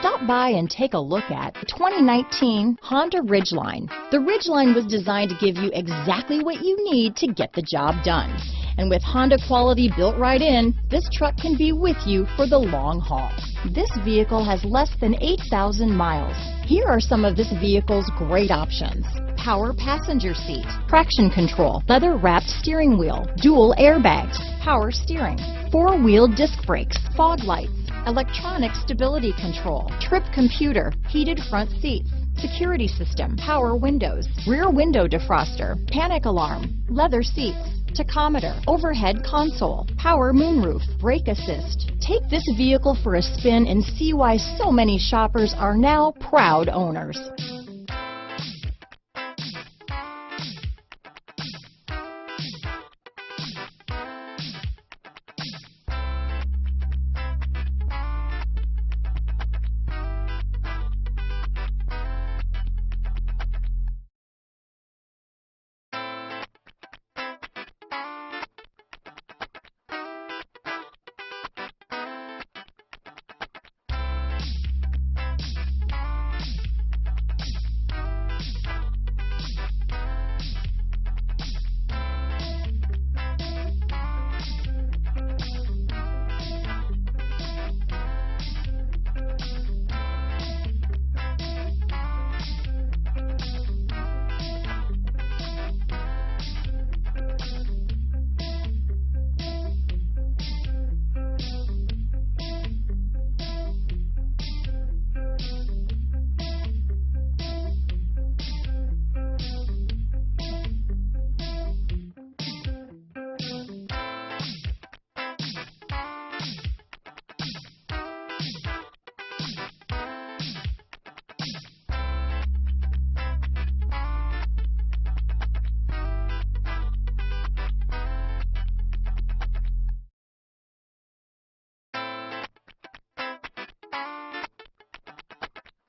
Stop by and take a look at the 2019 Honda Ridgeline. The Ridgeline was designed to give you exactly what you need to get the job done. And with Honda quality built right in, this truck can be with you for the long haul. This vehicle has less than 8,000 miles. Here are some of this vehicle's great options: power passenger seat, traction control, leather-wrapped steering wheel, dual airbags, power steering, four-wheel disc brakes, fog lights, electronic stability control, trip computer, heated front seats, security system, power windows, rear window defroster, panic alarm, leather seats, tachometer, overhead console, power moonroof, brake assist. Take this vehicle for a spin and see why so many shoppers are now proud owners.